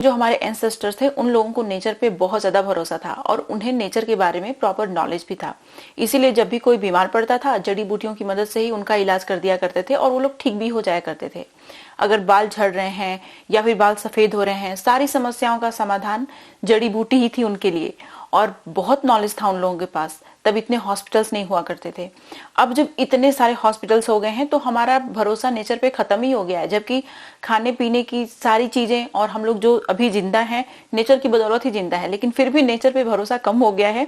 जो हमारे एंसेस्टर्स थे उन लोगों को नेचर पे बहुत ज्यादा भरोसा था और उन्हें नेचर के बारे में प्रॉपर नॉलेज भी था। इसीलिए जब भी कोई बीमार पड़ता था जड़ी बूटियों की मदद से ही उनका इलाज कर दिया करते थे और वो लोग ठीक भी हो जाया करते थे। अगर बाल झड़ रहे हैं या फिर बाल सफेद हो रहे हैं, सारी समस्याओं का समाधान जड़ी बूटी ही थी उनके लिए। और बहुत नॉलेज था उन लोगों के पास, तब इतने हॉस्पिटल्स नहीं हुआ करते थे। अब जब इतने सारे हॉस्पिटल्स हो गए हैं तो हमारा भरोसा नेचर पे खत्म ही हो गया है। जबकि खाने पीने की सारी चीजें और हम लोग जो अभी जिंदा हैं नेचर की बदौलत ही जिंदा है, लेकिन फिर भी नेचर पे भरोसा कम हो गया है।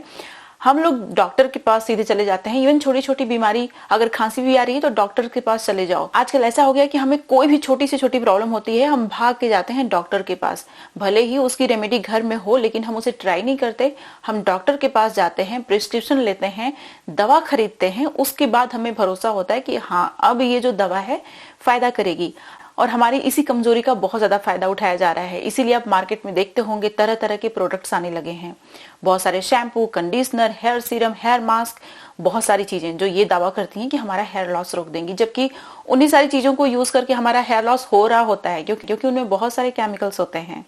हम लोग डॉक्टर के पास सीधे चले जाते हैं। इवन छोटी छोटी बीमारी, अगर खांसी भी आ रही है तो डॉक्टर के पास चले जाओ। आजकल ऐसा हो गया कि हमें कोई भी छोटी से छोटी प्रॉब्लम होती है हम भाग के जाते हैं डॉक्टर के पास। भले ही उसकी रेमेडी घर में हो लेकिन हम उसे ट्राई नहीं करते। हम डॉक्टर के पास जाते हैं, प्रिस्क्रिप्शन लेते हैं, दवा खरीदते हैं, उसके बाद हमें भरोसा होता है कि हाँ अब ये जो दवा है फायदा करेगी। और हमारी इसी कमजोरी का बहुत ज्यादा फायदा उठाया जा रहा है। इसीलिए आप मार्केट में देखते होंगे तरह तरह के प्रोडक्ट्स आने लगे हैं। बहुत सारे shampoo, conditioner, hair serum, hair mask, बहुत सारी चीजें जो ये दावा करती हैं कि हमारा हेयर लॉस रोक देंगी, जबकि उन्हीं सारी चीजों को यूज करके हमारा हेयर लॉस हो रहा होता है क्योंकि उनमें बहुत सारे केमिकल्स होते हैं।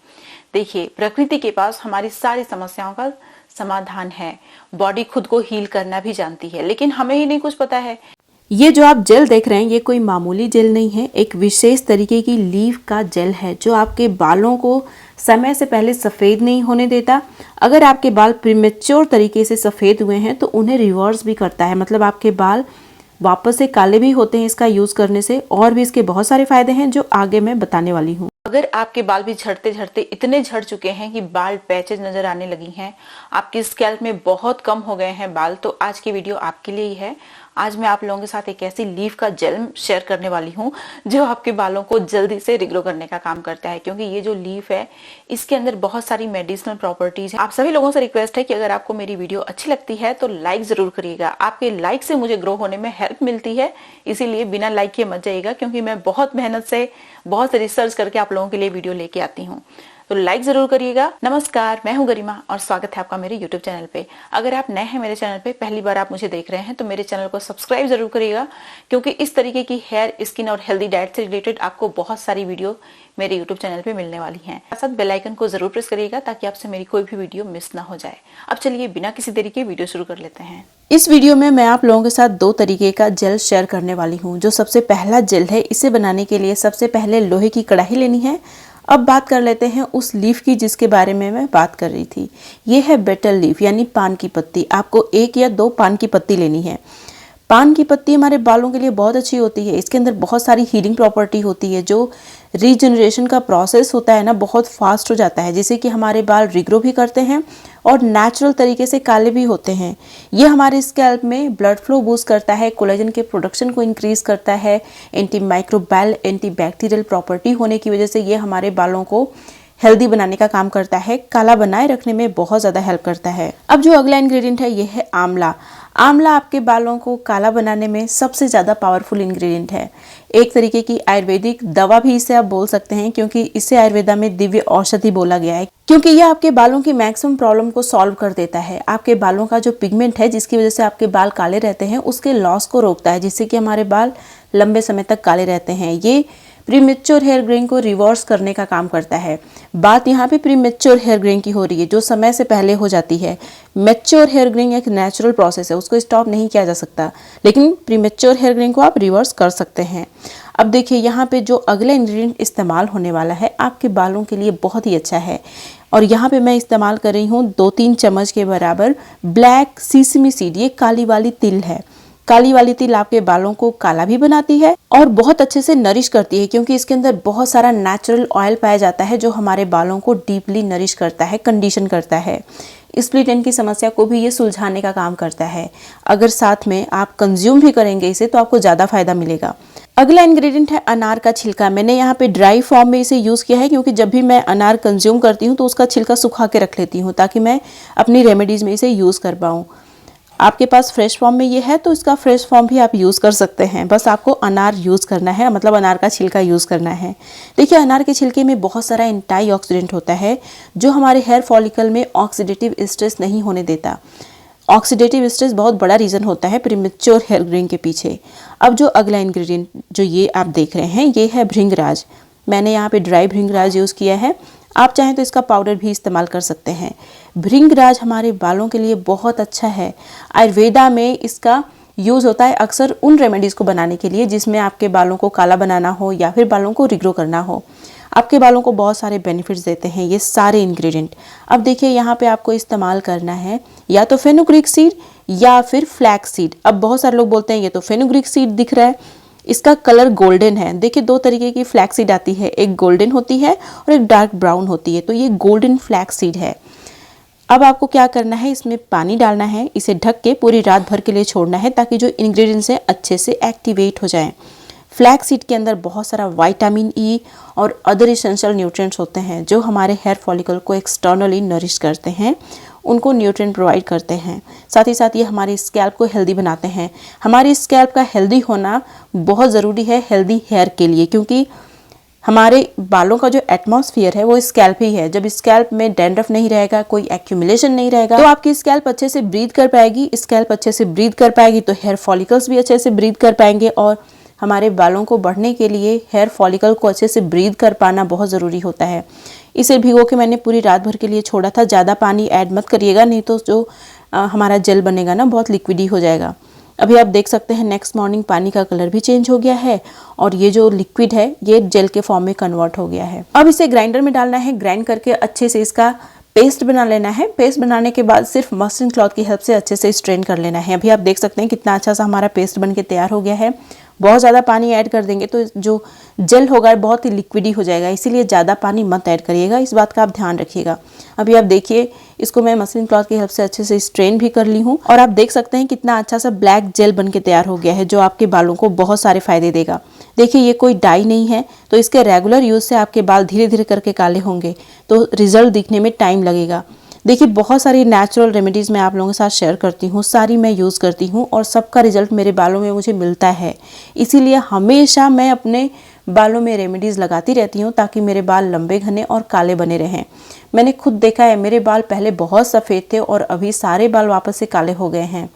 देखिए, प्रकृति के पास हमारी सारी समस्याओं का समाधान है। बॉडी खुद को हील करना भी जानती है, लेकिन हमें ही नहीं कुछ पता है। ये जो आप जेल देख रहे हैं ये कोई मामूली जेल नहीं है, एक विशेष तरीके की लीफ का जेल है जो आपके बालों को समय से पहले सफ़ेद नहीं होने देता। अगर आपके बाल प्रीमेच्योर तरीके से सफ़ेद हुए हैं तो उन्हें रिवर्स भी करता है, मतलब आपके बाल वापस से काले भी होते हैं इसका यूज़ करने से। और भी इसके बहुत सारे फायदे हैं जो आगे मैं बताने वाली हूँ। अगर आपके बाल भी झड़ते झड़ते इतने झड़ चुके हैं कि बाल पैचेज नजर आने लगी हैं, आपकी स्कैल्प में बहुत कम हो गए हैं बाल, तो आज की वीडियो आपके लिए ही है। आज मैं आप लोगों के साथ एक ऐसी लीफ का जेल शेयर करने वाली हूँ जो आपके बालों को जल्दी से रिग्रो करने का काम करता है। क्योंकि ये जो लीफ है इसके अंदर बहुत सारी मेडिसिनल प्रॉपर्टीज है। आप सभी लोगों से रिक्वेस्ट है कि अगर आपको मेरी वीडियो अच्छी लगती है तो लाइक जरूर करिएगा। आपके लाइक से मुझे ग्रो होने में हेल्प मिलती है, इसीलिए बिना लाइक किए मत जाइएगा, क्योंकि मैं बहुत मेहनत से बहुत से रिसर्च करके आप लोगों के लिए वीडियो लेके आती हूँ। तो लाइक जरूर करिएगा। नमस्कार, मैं हूं गरिमा और स्वागत है आपका मेरे YouTube चैनल पे। अगर आप नए हैं मेरे चैनल पे, पहली बार आप मुझे देख रहे हैं, तो मेरे चैनल को सब्सक्राइब जरूर करिएगा, क्योंकि इस तरीके की हेयर, स्किन और हेल्दी डाइट से रिलेटेड आपको बहुत सारी वीडियो मेरे YouTube चैनल पे मिलने वाली हैं। साथ बेल आइकन को जरूर प्रेस करिएगा ताकि आपसे मेरी कोई भी वीडियो मिस ना हो जाए। अब चलिए बिना किसी देरी के वीडियो शुरू कर लेते हैं। इस वीडियो में मैं आप लोगों के साथ दो तरीके का जेल शेयर करने वाली हूँ। जो सबसे पहला जेल है, इसे बनाने के लिए सबसे पहले लोहे की कढ़ाई लेनी है। अब बात कर लेते हैं उस लीफ की जिसके बारे में मैं बात कर रही थी। ये है बेटल लीफ यानी पान की पत्ती। आपको 1 या 2 पान की पत्ती लेनी है। पान की पत्ती हमारे बालों के लिए बहुत अच्छी होती है। इसके अंदर बहुत सारी हीलिंग प्रॉपर्टी होती है। जो रीजनरेशन का प्रोसेस होता है ना, बहुत फास्ट हो जाता है, जिससे कि हमारे बाल रिग्रो भी करते हैं और नेचुरल तरीके से काले भी होते हैं। ये हमारे स्कैल्प में ब्लड फ्लो बूस्ट करता है, कोलेजन के प्रोडक्शन को इंक्रीज करता है। Anti microbial, anti bacterial property होने की वजह से ये हमारे बालों को हेल्दी बनाने का काम करता है, काला बनाए रखने में बहुत ज़्यादा हेल्प करता है। अब जो अगला इंग्रेडिएंट है ये है आंवला। आंवला आपके बालों को काला बनाने में सबसे ज़्यादा पावरफुल इंग्रेडिएंट है। एक तरीके की आयुर्वेदिक दवा भी इसे आप बोल सकते हैं, क्योंकि इसे आयुर्वेदा में दिव्य औषधि बोला गया है, क्योंकि यह आपके बालों की मैक्सिमम प्रॉब्लम को सॉल्व कर देता है। आपके बालों का जो पिगमेंट है जिसकी वजह से आपके बाल काले रहते हैं उसके लॉस को रोकता है, जिससे कि हमारे बाल लंबे समय तक काले रहते हैं। ये प्रीमेच्योर हेयर ग्रेइंग को रिवर्स करने का काम करता है। बात यहाँ पे प्रीमेच्योर हेयर ग्रेइंग की हो रही है, जो समय से पहले हो जाती है। मैच्योर हेयर ग्रेइंग एक नेचुरल प्रोसेस है, उसको स्टॉप नहीं किया जा सकता, लेकिन प्रीमेच्योर हेयर ग्रेइंग को आप रिवर्स कर सकते हैं। अब देखिए यहाँ पे जो अगला इंग्रेडिएंट इस्तेमाल होने वाला है आपके बालों के लिए बहुत ही अच्छा है, और यहाँ पे मैं इस्तेमाल कर रही हूँ 2-3 चम्मच के बराबर ब्लैक सीसमी सीड। ये काली वाली तिल है। काली वाली तिल आपके बालों को काला भी बनाती है और बहुत अच्छे से नरिश करती है, क्योंकि इसके अंदर बहुत सारा नेचुरल ऑयल पाया जाता है जो हमारे बालों को डीपली नरिश करता है, कंडीशन करता है। स्प्लिट एंड की समस्या को भी ये सुलझाने का काम करता है। अगर साथ में आप कंज्यूम भी करेंगे इसे तो आपको ज़्यादा फायदा मिलेगा। अगला इंग्रेडिएंट है अनार का छिलका। मैंने यहाँ पे ड्राई फॉर्म में इसे यूज़ किया है, क्योंकि जब भी मैं अनार कंज्यूम करती हूँ तो उसका छिलका सुखा के रख लेती हूँ ताकि मैं अपनी रेमेडीज़ में इसे यूज़ कर पाऊँ। आपके पास फ्रेश फॉर्म में ये है तो इसका फ्रेश फॉर्म भी आप यूज़ कर सकते हैं। बस आपको अनार यूज़ करना है, मतलब अनार का छिलका यूज़ करना है। देखिए, अनार के छिलके में बहुत सारा एंटीऑक्सीडेंट होता है जो हमारे हेयर फॉलिकल में ऑक्सीडेटिव स्ट्रेस नहीं होने देता। ऑक्सीडेटिव स्ट्रेस बहुत बड़ा रीज़न होता है प्रीमेच्योर हेयर ग्रेइंग के पीछे। अब जो अगला इंग्रेडिएंट जो ये आप देख रहे हैं ये है भृंगराज। मैंने यहाँ पे ड्राई भृंगराज यूज़ किया है। आप चाहें तो इसका पाउडर भी इस्तेमाल कर सकते हैं। भृंगराज हमारे बालों के लिए बहुत अच्छा है। आयुर्वेदा में इसका यूज़ होता है अक्सर उन रेमेडीज़ को बनाने के लिए जिसमें आपके बालों को काला बनाना हो या फिर बालों को रिग्रो करना हो। आपके बालों को बहुत सारे बेनिफिट्स देते हैं ये सारे इंग्रेडिएंट। अब देखिए यहाँ पे आपको इस्तेमाल करना है या तो फेनुग्रीक सीड या फिर फ्लैक्स सीड। अब बहुत सारे लोग बोलते हैं ये तो फेनुग्रीक सीड दिख रहा है, इसका कलर गोल्डन है। देखिए दो तरीके की फ्लैक्स सीड आती है, एक गोल्डन होती है और एक डार्क ब्राउन होती है, तो ये गोल्डन फ्लैक्स सीड है। अब आपको क्या करना है, इसमें पानी डालना है, इसे ढक के पूरी रात भर के लिए छोड़ना है ताकि जो इंग्रेडिएंट्स हैं अच्छे से एक्टिवेट हो जाएं। फ्लैक्स सीड के अंदर बहुत सारा विटामिन ई और अदर एसेंशियल न्यूट्रिएंट्स होते हैं जो हमारे हेयर फॉलिकल को एक्सटर्नली नरिश करते हैं, उनको न्यूट्रिएंट प्रोवाइड करते हैं। साथ ही साथ ये हमारी स्कैल्प को हेल्दी बनाते हैं। हमारी स्कैल्प का हेल्दी होना बहुत ज़रूरी है हेल्दी हेयर के लिए, क्योंकि हमारे बालों का जो एटमॉस्फेयर है वो स्कैल्प ही है। जब स्कैल्प में डैंड्रफ नहीं रहेगा, कोई एक्यूमुलेशन नहीं रहेगा, तो आपकी स्कैल्प अच्छे से ब्रीथ कर पाएगी। स्कैल्प अच्छे से ब्रीथ कर पाएगी तो हेयर फॉलिकल्स भी अच्छे से ब्रीथ कर पाएंगे, और हमारे बालों को बढ़ने के लिए हेयर फॉलिकल को अच्छे से ब्रीथ कर पाना बहुत ज़रूरी होता है। इसे भिगो के मैंने पूरी रात भर के लिए छोड़ा था। ज़्यादा पानी ऐड मत करिएगा, नहीं तो जो हमारा जेल बनेगा ना बहुत लिक्विडी हो जाएगा। अभी आप देख सकते हैं नेक्स्ट मॉर्निंग पानी का कलर भी चेंज हो गया है और ये जो लिक्विड है ये जेल के फॉर्म में कन्वर्ट हो गया है। अब इसे ग्राइंडर में डालना है, ग्राइंड करके अच्छे से इसका पेस्ट बना लेना है। पेस्ट बनाने के बाद सिर्फ मसलिन क्लॉथ की हेल्प से अच्छे से स्ट्रेन कर लेना है। अभी आप देख सकते हैं कितना अच्छा सा हमारा पेस्ट बन के तैयार हो गया है। बहुत ज़्यादा पानी ऐड कर देंगे तो जो जेल होगा बहुत ही लिक्विडी हो जाएगा, इसीलिए ज़्यादा पानी मत ऐड करिएगा, इस बात का आप ध्यान रखिएगा। अभी आप देखिए इसको मैं मसलिन क्लॉथ की हेल्प से अच्छे से स्ट्रेन भी कर ली हूँ और आप देख सकते हैं कितना अच्छा सा ब्लैक जेल बन के तैयार हो गया है जो आपके बालों को बहुत सारे फायदे देगा। देखिए ये कोई डाई नहीं है, तो इसके रेगुलर यूज़ से आपके बाल धीरे धीरे करके काले होंगे, तो रिजल्ट दिखने में टाइम लगेगा। देखिए बहुत सारी नेचुरल रेमेडीज़ मैं आप लोगों के साथ शेयर करती हूँ, सारी मैं यूज़ करती हूँ और सबका रिजल्ट मेरे बालों में मुझे मिलता है। इसीलिए हमेशा मैं अपने बालों में रेमेडीज़ लगाती रहती हूँ ताकि मेरे बाल लंबे घने और काले बने रहें। मैंने खुद देखा है, मेरे बाल पहले बहुत सफ़ेद थे और अभी सारे बाल वापस से काले हो गए हैं।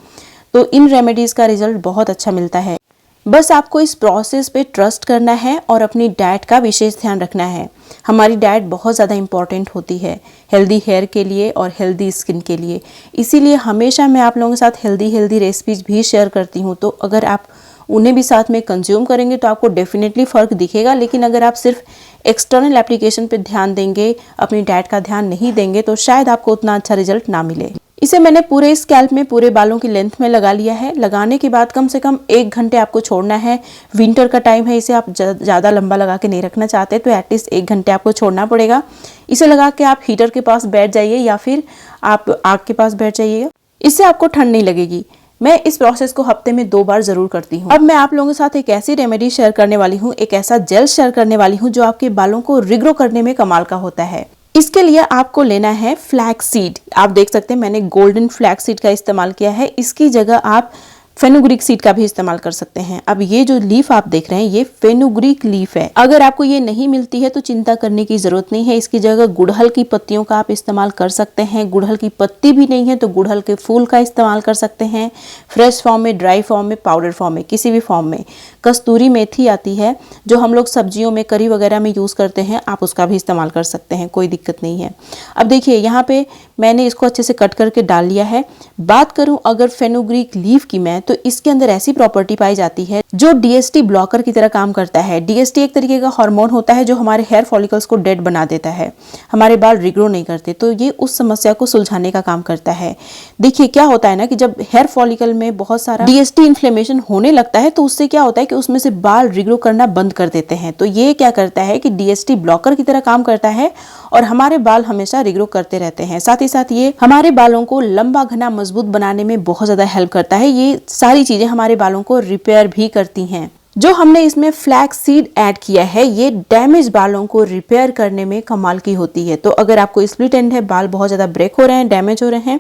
तो इन रेमेडीज़ का रिजल्ट बहुत अच्छा मिलता है। बस आपको इस प्रोसेस पे ट्रस्ट करना है और अपनी डाइट का विशेष ध्यान रखना है। हमारी डाइट बहुत ज़्यादा इम्पॉर्टेंट होती है हेल्दी हेयर के लिए और हेल्दी स्किन के लिए। इसीलिए हमेशा मैं आप लोगों के साथ हेल्दी रेसिपीज़ भी शेयर करती हूँ, तो अगर आप उन्हें भी साथ में कंज्यूम करेंगे तो आपको डेफिनेटली फ़र्क दिखेगा। लेकिन अगर आप सिर्फ एक्सटर्नल एप्लीकेशन पे ध्यान देंगे, अपनी डाइट का ध्यान नहीं देंगे, तो शायद आपको उतना अच्छा रिजल्ट ना मिले। इसे मैंने पूरे स्कैल्प में पूरे बालों की लेंथ में लगा लिया है। लगाने के बाद कम से कम 1 घंटे आपको छोड़ना है। विंटर का टाइम है, इसे आप ज़्यादा लंबा लगा के नहीं रखना चाहते तो एटलीस्ट 1 घंटे आपको छोड़ना पड़ेगा। इसे लगा के आप हीटर के पास बैठ जाइए या फिर आप आग के पास बैठ जाइएगा, इससे आपको ठंड नहीं लगेगी। मैं इस प्रोसेस को हफ्ते में 2 बार जरूर करती हूँ। अब मैं आप लोगों के साथ एक ऐसी रेमेडी शेयर करने वाली हूँ, एक ऐसा जेल शेयर करने वाली हूँ जो आपके बालों को रिग्रो करने में कमाल का होता है। इसके लिए आपको लेना है फ्लैक्स सीड। आप देख सकते हैं मैंने गोल्डन फ्लैक्स सीड का इस्तेमाल किया है। इसकी जगह आप फेनुग्रीक सीड का भी इस्तेमाल कर सकते हैं। अब ये जो लीफ आप देख रहे हैं ये फेनुग्रीक लीफ है। अगर आपको ये नहीं मिलती है तो चिंता करने की जरूरत नहीं है। इसकी जगह गुड़हल की पत्तियों का आप इस्तेमाल कर सकते हैं। गुड़हल की पत्ती भी नहीं है तो गुड़हल के फूल का इस्तेमाल कर सकते हैं, फ्रेश फॉर्म में, ड्राई फॉर्म में, पाउडर फॉर्म में, किसी भी फॉर्म में। कस्तूरी मेथी आती है जो हम लोग सब्जियों में, करी वगैरह में यूज़ करते हैं, आप उसका भी इस्तेमाल कर सकते हैं, कोई दिक्कत नहीं है। अब देखिए यहाँ पे मैंने इसको अच्छे से कट करके डाल लिया है। बात करूं अगर फेनुग्रीक लीफ की मैं, तो इसके अंदर ऐसी प्रॉपर्टी पाई जाती है जो डीएसटी ब्लॉकर की तरह काम करता है। डीएसटी एक तरीके का हार्मोन होता है जो हमारे हेयर फॉलिकल्स को डेड बना देता है, हमारे बाल रिग्रो नहीं करते, तो ये उस समस्या को सुलझाने का काम करता है। देखिए क्या होता है ना कि जब हेयर फॉलिकल में बहुत सारा डीएसटी इन्फ्लेमेशन होने लगता है तो उससे क्या होता है कि उसमें से बाल रिग्रो करना बंद कर देते हैं। तो ये क्या करता है कि डीएसटी ब्लॉकर की तरह काम करता है और हमारे बाल हमेशा रिग्रो करते रहते हैं। साथ ही साथ ये हमारे बालों को लंबा घना मजबूत बनाने में बहुत ज्यादा हेल्प करता है। ये सारी चीजें हमारे बालों को रिपेयर भी करती हैं। जो हमने इसमें फ्लैक्स सीड ऐड किया है ये डैमेज बालों को रिपेयर करने में कमाल की होती है। तो अगर आपको स्प्लिट एंड है, बाल बहुत ज्यादा ब्रेक हो रहे हैं, डैमेज हो रहे हैं,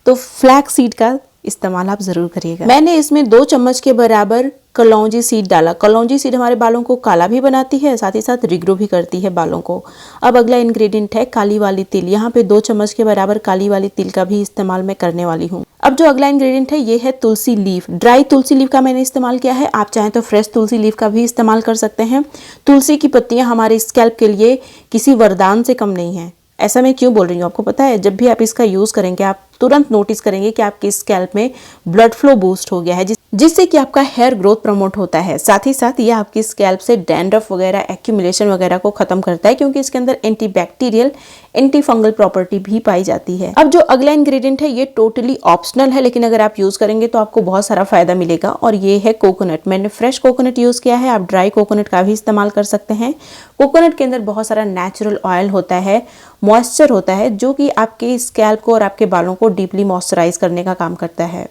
तो फ्लैक्स सीड का इस्तेमाल आप जरूर करिएगा। मैंने इसमें 2 चम्मच के बराबर कलौंजी सीड डाला। कलौंजी सीड हमारे बालों को काला भी बनाती है, साथ ही साथ रिग्रो भी करती है बालों को। अब अगला इंग्रेडिएंट है काली वाली तिल। यहाँ पे 2 चम्मच के बराबर काली वाली तिल का भी इस्तेमाल मैं करने वाली हूँ। अब जो अगला इंग्रेडिएंट है ये है तुलसी लीफ। ड्राई तुलसी लीफ का मैंने इस्तेमाल किया है, आप चाहें तो फ्रेश तुलसी लीफ का भी इस्तेमाल कर सकते हैं। तुलसी की पत्तियां हमारे स्कैल्प के लिए किसी वरदान से कम नहीं है। ऐसा मैं क्यों बोल रही हूँ आपको पता है, जब भी आप इसका यूज करेंगे आप तुरंत नोटिस करेंगे कि आपके स्कैल्प में ब्लड फ्लो बूस्ट हो गया है, जिससे कि आपका हेयर ग्रोथ प्रमोट होता है। साथ ही साथ ये आपकी स्कैल्प से डैंड्रफ वगैरह, एक्यूमुलेशन वगैरह को खत्म करता है, क्योंकि इसके अंदर एंटीबैक्टीरियल, एंटी फंगल प्रॉपर्टी भी पाई जाती है। अब जो अगला इंग्रेडिएंट है ये टोटली ऑप्शनल है, लेकिन अगर आप यूज करेंगे तो आपको बहुत सारा फायदा मिलेगा, और ये है कोकोनट। मैंने फ्रेश कोकोनट यूज किया है, आप ड्राई कोकोनट का भी इस्तेमाल कर सकते हैं। कोकोनट के अंदर बहुत सारा नेचुरल ऑयल होता है, मॉइस्चर होता है, जो कि आपके स्कैल्प को और आपके बालों को डीपली मॉइस्चराइज करने का काम करता है।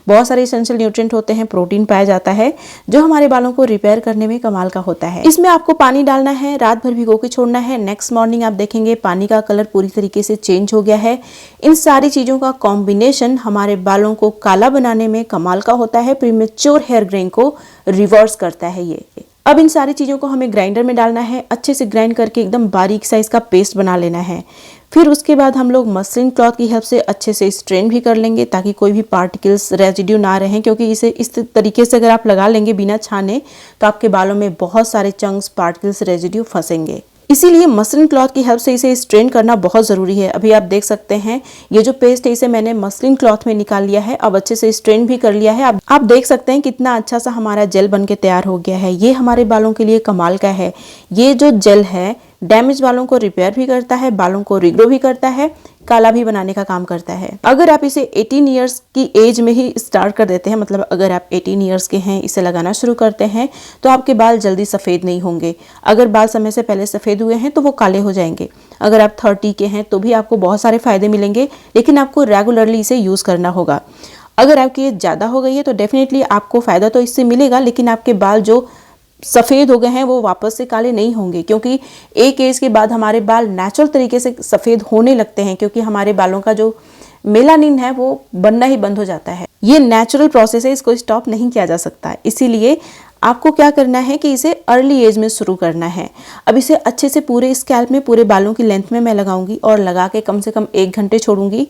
बहुत सारे एसेंशियल न्यूट्रिएंट होते हैं, प्रोटीन पाया जाता है, जो हमारे बालों को रिपेयर करने में कमाल का होता है। इसमें आपको पानी डालना है, रात भर भिगो के छोड़ना है। नेक्स्ट मॉर्निंग आप देखेंगे पानी का कलर पूरी तरीके से चेंज हो गया है। इन सारी चीजों का कॉम्बिनेशन हमारे बालों को काला बनाने में कमाल का होता है, प्रीमेच्योर हेयर ग्रेइंग को रिवर्स करता है ये। अब इन सारी चीज़ों को हमें ग्राइंडर में डालना है, अच्छे से ग्राइंड करके एकदम बारीक साइज का पेस्ट बना लेना है। फिर उसके बाद हम लोग मसलिन क्लॉथ की हेल्प से अच्छे से स्ट्रेन भी कर लेंगे, ताकि कोई भी पार्टिकल्स रेजिड्यू ना रहें, क्योंकि इसे इस तरीके से अगर आप लगा लेंगे बिना छाने तो आपके बालों में बहुत सारे चंक्स, पार्टिकल्स, रेजिड्यू फंसेंगे। इसीलिए मसलिन क्लॉथ की हेल्प से इसे स्ट्रेन करना बहुत ज़रूरी है। अभी आप देख सकते हैं ये जो पेस्ट है इसे मैंने मसलिन क्लॉथ में निकाल लिया है, अब अच्छे से स्ट्रेन भी कर लिया है। आप देख सकते हैं कितना अच्छा सा हमारा जेल बन के तैयार हो गया है। ये हमारे बालों के लिए कमाल का है। ये जो जेल है डैमेज बालों को रिपेयर भी करता है, बालों को रिग्रो भी करता है, काला भी बनाने का काम करता है। अगर आप इसे 18 इयर्स की एज में ही स्टार्ट कर देते हैं, मतलब अगर आप 18 इयर्स के हैं, इसे लगाना शुरू करते हैं, तो आपके बाल जल्दी सफ़ेद नहीं होंगे। अगर बाल समय से पहले सफ़ेद हुए हैं तो वो काले हो जाएंगे। अगर आप 30 के हैं तो भी आपको बहुत सारे फायदे मिलेंगे, लेकिन आपको रेगुलरली इसे यूज़ करना होगा। अगर आपकी एज ज़्यादा हो गई है तो डेफिनेटली आपको फ़ायदा तो इससे मिलेगा, लेकिन आपके बाल जो सफ़ेद हो गए हैं वो वापस से काले नहीं होंगे, क्योंकि एक एज के बाद हमारे बाल नेचुरल तरीके से सफ़ेद होने लगते हैं, क्योंकि हमारे बालों का जो मेलानिन है वो बनना ही बंद हो जाता है। ये नेचुरल प्रोसेस है, इसको स्टॉप नहीं किया जा सकता। इसीलिए आपको क्या करना है कि इसे अर्ली एज में शुरू करना है। अब इसे अच्छे से पूरे स्कैल्प में, पूरे बालों की लेंथ में मैं लगाऊंगी, और लगा के कम से कम 1 घंटे छोड़ूंगी।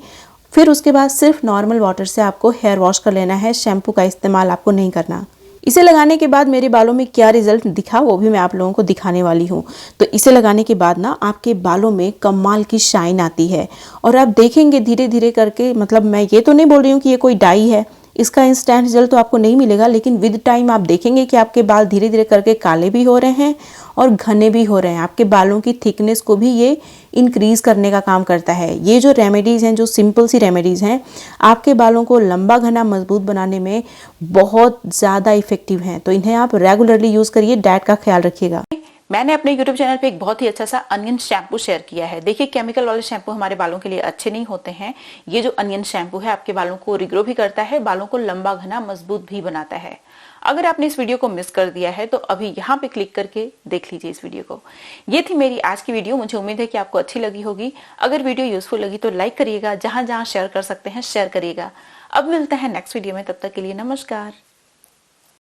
फिर उसके बाद सिर्फ नॉर्मल वाटर से आपको हेयर वॉश कर लेना है, शैम्पू का इस्तेमाल आपको नहीं करना। इसे लगाने के बाद मेरे बालों में क्या रिजल्ट दिखा वो भी मैं आप लोगों को दिखाने वाली हूँ। तो इसे लगाने के बाद ना आपके बालों में कमाल की शाइन आती है, और आप देखेंगे धीरे धीरे करके, मतलब मैं ये तो नहीं बोल रही हूँ कि ये कोई डाई है, इसका इंस्टेंट रिजल्ट तो आपको नहीं मिलेगा, लेकिन विद टाइम आप देखेंगे कि आपके बाल धीरे धीरे करके काले भी हो रहे हैं और घने भी हो रहे हैं। आपके बालों की थिकनेस को भी ये इंक्रीज करने का काम करता है। ये जो रेमेडीज़ हैं, जो सिंपल सी रेमेडीज़ हैं, आपके बालों को लंबा, घना, मजबूत बनाने में बहुत ज़्यादा इफेक्टिव हैं। तो इन्हें आप रेगुलरली यूज़ करिए, डाइट का ख्याल रखिएगा। मैंने अपने YouTube चैनल पे एक बहुत ही अच्छा सा अनियन शैम्पू शेयर किया है। देखिए, केमिकल वाले शैम्पू हमारे बालों के लिए अच्छे नहीं होते हैं। ये जो अनियन शैम्पू है आपके बालों को रिग्रो भी करता है, बालों को लंबा, घना, मजबूत भी बनाता है। अगर आपने इस वीडियो को मिस कर दिया है तो अभी यहाँ पे क्लिक करके देख लीजिए इस वीडियो को। ये थी मेरी आज की वीडियो। मुझे उम्मीद है कि आपको अच्छी लगी होगी। अगर वीडियो यूजफुल लगी तो लाइक करिएगा, जहां जहां शेयर कर सकते हैं शेयर करिएगा। अब मिलते हैं नेक्स्ट वीडियो में, तब तक के लिए नमस्कार।